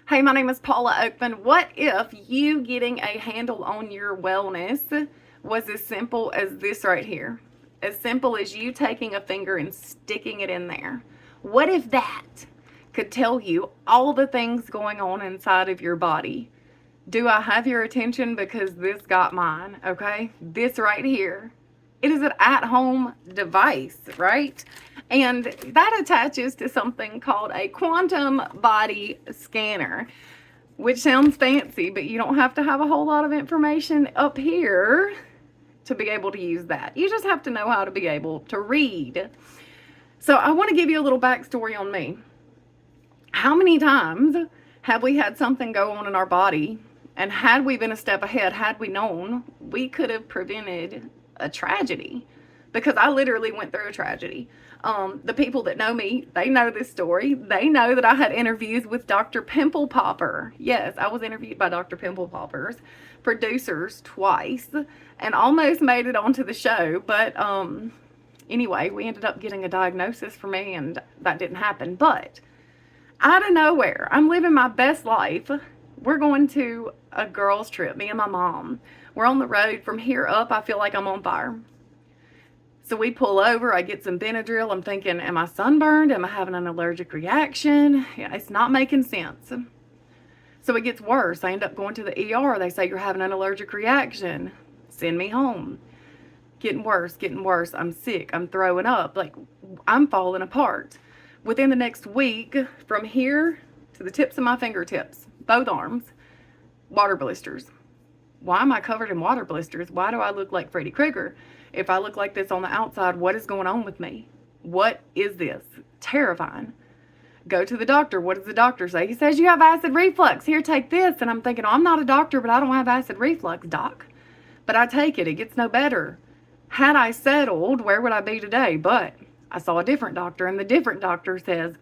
Hey, my name is Paula Oakman. What if you getting a handle on your wellness was as simple as this right here? As simple as you taking a finger and sticking it in there. What if that could tell you all the things going on inside of your body? Do I have your attention? Because this got mine, okay? This right here. It is an at-home device, right? And that attaches to something called a quantum body scanner, which sounds fancy, but you don't have to have a whole lot of information up here to be able to use that. You just have to know how to be able to read. So I want to give you a little backstory on me. How many times have we had something go on in our body, and had we been a step ahead, had we known, we could have prevented a tragedy? Because I literally went through a tragedy. The people that know me, they know this story. They know that I had interviews with Dr. Pimple Popper. Yes, I was interviewed by Dr. Pimple Popper's producers twice and almost made it onto the show. But anyway, we ended up getting a diagnosis for me, and that didn't happen. But out of nowhere, I'm living my best life. We're going to a girls' trip, me and my mom. We're on the road. From here up, I feel like I'm on fire. So we pull over, I get some Benadryl. I'm thinking, am I sunburned? Am I having an allergic reaction? Yeah, it's not making sense. So it gets worse. I end up going to the ER. They say, you're having an allergic reaction. Send me home. Getting worse, getting worse. I'm sick. I'm throwing up. Like, I'm falling apart. Within the next week, from here to the tips of my fingertips, both arms, water blisters. Why am I covered in water blisters? Why do I look like Freddy Krueger? If I look like this on the outside, what is going on with me? What is this? Terrifying. Go to the doctor. What does the doctor say? He says, you have acid reflux. Here, take this. And I'm thinking, oh, I'm not a doctor, but I don't have acid reflux, doc. But I take it. It gets no better. Had I settled, where would I be today? But I saw a different doctor, and the different doctor says,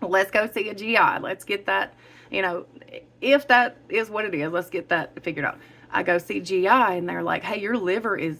let's go see a GI. Let's get that, if that is what it is, let's get that figured out. I go see GI, and they're like, hey, your liver is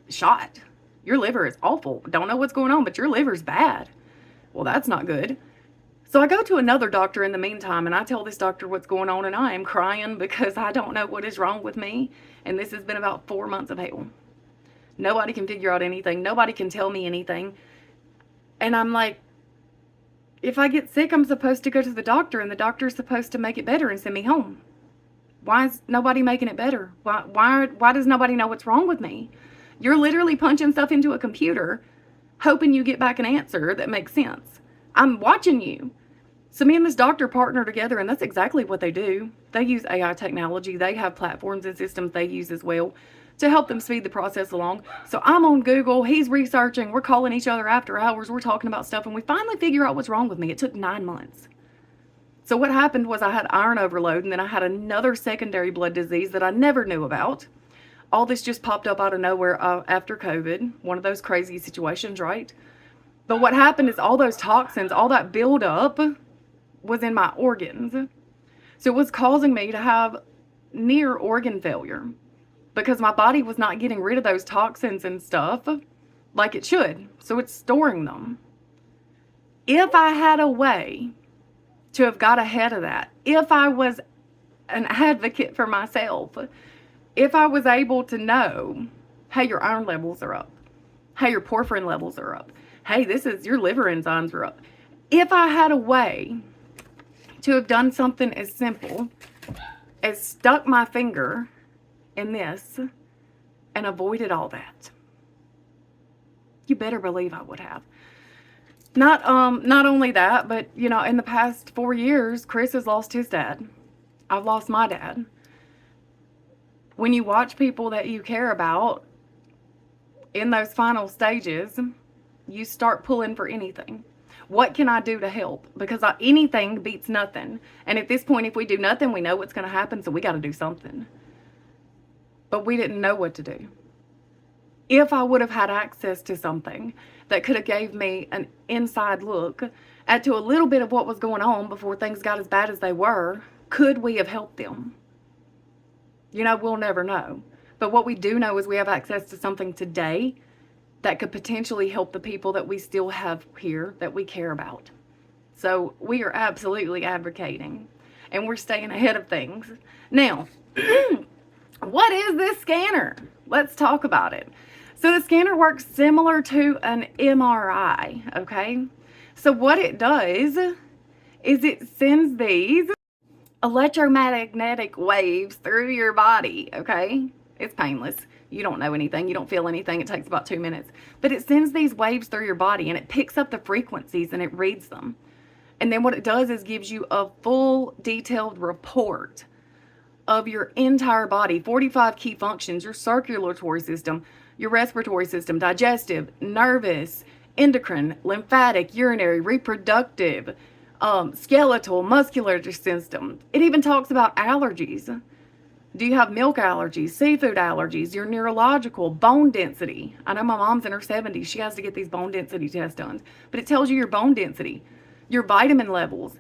shot. Your liver is awful. Don't know what's going on, but your liver's bad. Well, that's not good. So I go to another doctor in the meantime, and I tell this doctor what's going on, and I am crying because I don't know what is wrong with me. And this has been about 4 months of hell. Nobody can figure out anything. Nobody can tell me anything. And I'm like, if I get sick, I'm supposed to go to the doctor, and the doctor's supposed to make it better and send me home. Why is nobody making it better? Why does nobody know what's wrong with me? You're literally punching stuff into a computer, hoping you get back an answer that makes sense. I'm watching you. So me and this doctor partner together, and that's exactly what they do. They use AI technology. They have platforms and systems they use as well to help them speed the process along. So I'm on Google. He's researching. We're calling each other after hours. We're talking about stuff, and we finally figure out what's wrong with me. It took 9 months. So what happened was I had iron overload, and then I had another secondary blood disease that I never knew about. All this just popped up out of nowhere after COVID. One of those crazy situations, right? But what happened is all those toxins, all that buildup was in my organs. So it was causing me to have near organ failure because my body was not getting rid of those toxins and stuff like it should. So it's storing them. If I had a way to have got ahead of that, if I was an advocate for myself, if I was able to know, hey, your iron levels are up, hey, your porphyrin levels are up, hey, your liver enzymes are up. If I had a way to have done something as simple as stuck my finger in this and avoided all that, you better believe I would have. Not only that, but in the past 4 years, Chris has lost his dad. I've lost my dad. When you watch people that you care about in those final stages, you start pulling for anything. What can I do to help? Because anything beats nothing. And at this point, if we do nothing, we know what's going to happen, so we got to do something. But we didn't know what to do. If I would have had access to something that could have gave me an inside look at to a little bit of what was going on before things got as bad as they were, could we have helped them? We'll never know. But what we do know is we have access to something today that could potentially help the people that we still have here that we care about. So we are absolutely advocating and we're staying ahead of things. Now, what is this scanner? Let's talk about it. So the scanner works similar to an MRI, okay? So what it does is it sends these electromagnetic waves through your body, okay? It's painless. You don't know anything. You don't feel anything. It takes about 2 minutes. But it sends these waves through your body, and it picks up the frequencies and it reads them. And then what it does is gives you a full detailed report of your entire body, 45 key functions, your circulatory system, your respiratory system, digestive, nervous, endocrine, lymphatic, urinary, reproductive, skeletal, muscular system. It even talks about allergies. Do you have milk allergies, seafood allergies, your neurological, bone density? I know my mom's in her 70s. She has to get these bone density tests done. But it tells you your bone density, your vitamin levels,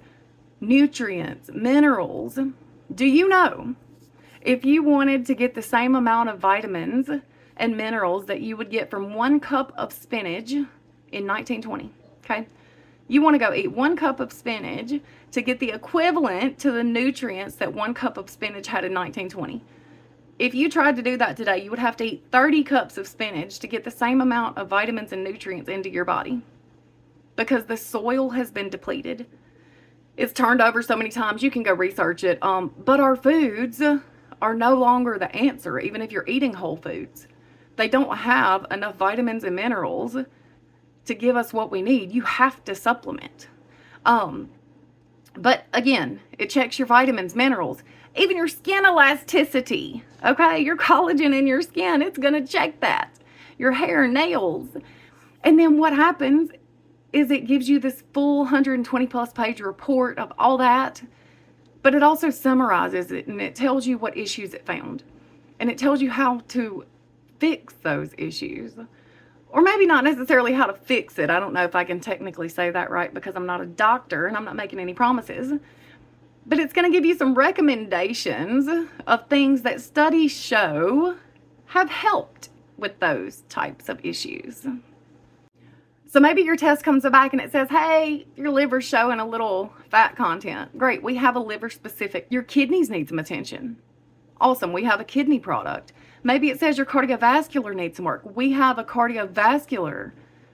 nutrients, minerals. Do you know if you wanted to get the same amount of vitamins and minerals that you would get from 1 cup of spinach in 1920, okay? You want to go eat 1 cup of spinach to get the equivalent to the nutrients that 1 cup of spinach had in 1920. If you tried to do that today, you would have to eat 30 cups of spinach to get the same amount of vitamins and nutrients into your body, because the soil has been depleted. It's turned over so many times. You can go research it. But our foods are no longer the answer, even if you're eating whole foods. They don't have enough vitamins and minerals to give us what we need. You have to supplement. But again, it checks your vitamins, minerals, even your skin elasticity. Okay, your collagen in your skin, it's going to check that. Your hair, nails. And then what happens is it gives you this full 120 plus page report of all that, but it also summarizes it, and it tells you what issues it found, and it tells you how to fix those issues. Or maybe not necessarily how to fix it. I don't know if I can technically say that right, because I'm not a doctor and I'm not making any promises. But it's going to give you some recommendations of things that studies show have helped with those types of issues. So maybe your test comes back and it says, hey, your liver's showing a little fat content. Great, we have a liver specific. Your kidneys need some attention. Awesome, we have a kidney product. Maybe it says your cardiovascular needs some work. We have a cardiovascular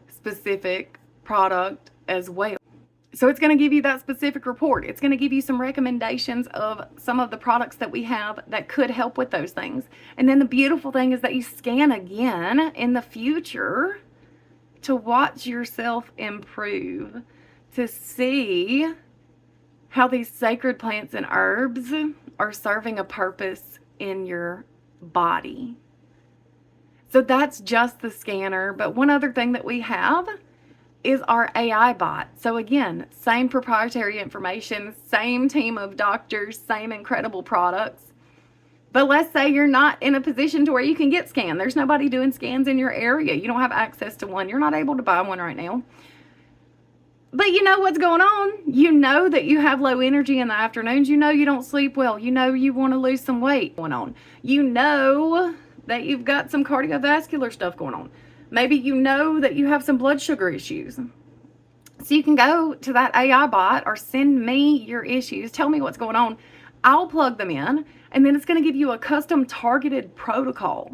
specific product as well. So it's going to give you that specific report. It's going to give you some recommendations of some of the products that we have that could help with those things. And then the beautiful thing is that you scan again in the future to watch yourself improve, to see how these sacred plants and herbs are serving a purpose in your body. So that's just the scanner. But one other thing that we have is our AI bot. So again, same proprietary information, same team of doctors, same incredible products. But let's say you're not in a position to where you can get scanned. There's nobody doing scans in your area. You don't have access to one. You're not able to buy one right now. But you know what's going on. You know that you have low energy in the afternoons. You know you don't sleep well. You know you want to lose some weight going on. You know that you've got some cardiovascular stuff going on. Maybe you know that you have some blood sugar issues. So you can go to that AI bot or send me your issues. Tell me what's going on. I'll plug them in, and then it's going to give you a custom targeted protocol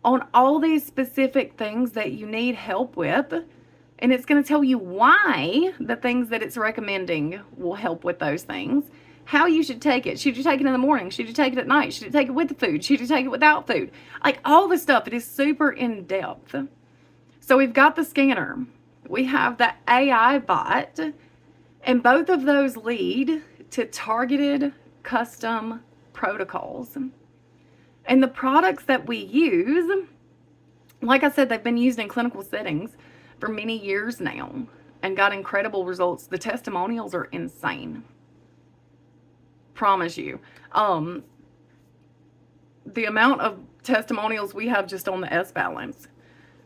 on all these specific things that you need help with. And it's going to tell you why the things that it's recommending will help with those things. How you should take it. Should you take it in the morning? Should you take it at night? Should you take it with the food? Should you take it without food? Like all the stuff. It is super in depth. So we've got the scanner. We have the AI bot. And both of those lead to targeted custom protocols. And the products that we use, like I said, they've been used in clinical settings for many years now and got incredible results. The testimonials are insane. Promise you. The amount of testimonials we have just on the S-Balance,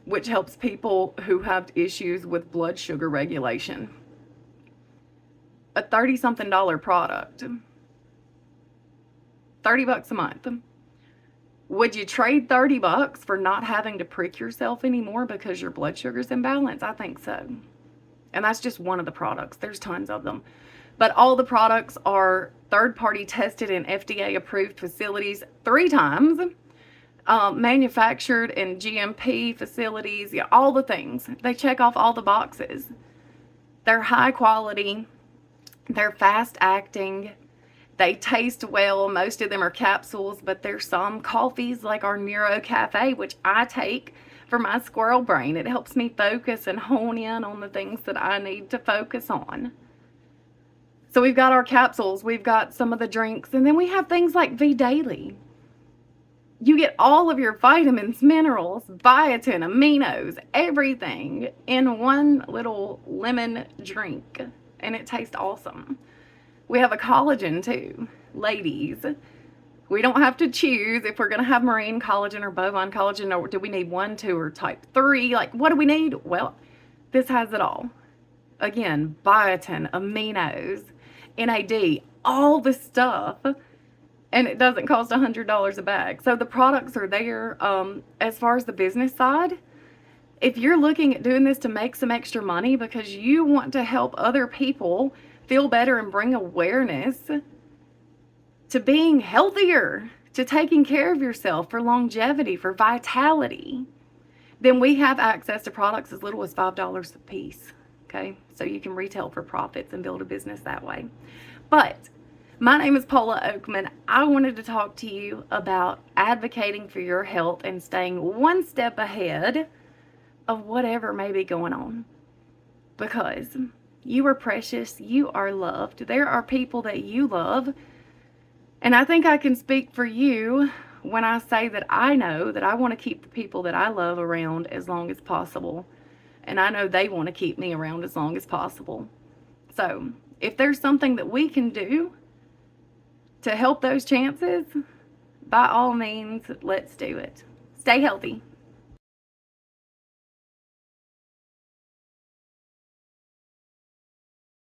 which helps people who have issues with blood sugar regulation. A $30-something product. $30 a month. Would you trade $30 for not having to prick yourself anymore because your blood sugar's in balance? I think so. And that's just one of the products. There's tons of them. But all the products are third-party tested in FDA-approved facilities 3 times, manufactured in GMP facilities, yeah, all the things. They check off all the boxes. They're high quality. They're fast-acting. They taste well. Most of them are capsules, but there's some coffees like our Neuro Cafe, which I take for my squirrel brain. It helps me focus and hone in on the things that I need to focus on. So we've got our capsules, we've got some of the drinks, and then we have things like V Daily. You get all of your vitamins, minerals, biotin, aminos, everything in one little lemon drink, and it tastes awesome. We have a collagen too, ladies. We don't have to choose if we're going to have marine collagen or bovine collagen, or do we need 1, 2, or type 3? Like, what do we need? Well, this has it all. Again, biotin, aminos, NAD, all the stuff, and it doesn't cost $100 a bag. So the products are there. As far as the business side, if you're looking at doing this to make some extra money because you want to help other people feel better and bring awareness to being healthier, to taking care of yourself for longevity, for vitality, then we have access to products as little as $5 a piece. Okay, so you can retail for profits and build a business that way. But my name is Paula Oakman. I wanted to talk to you about advocating for your health and staying one step ahead of whatever may be going on, because you are precious, you are loved. There are people that you love, and I think I can speak for you when I say that I know that I want to keep the people that I love around as long as possible, and I know they want to keep me around as long as possible. So if there's something that we can do to help those chances, by all means, let's do it. Stay healthy.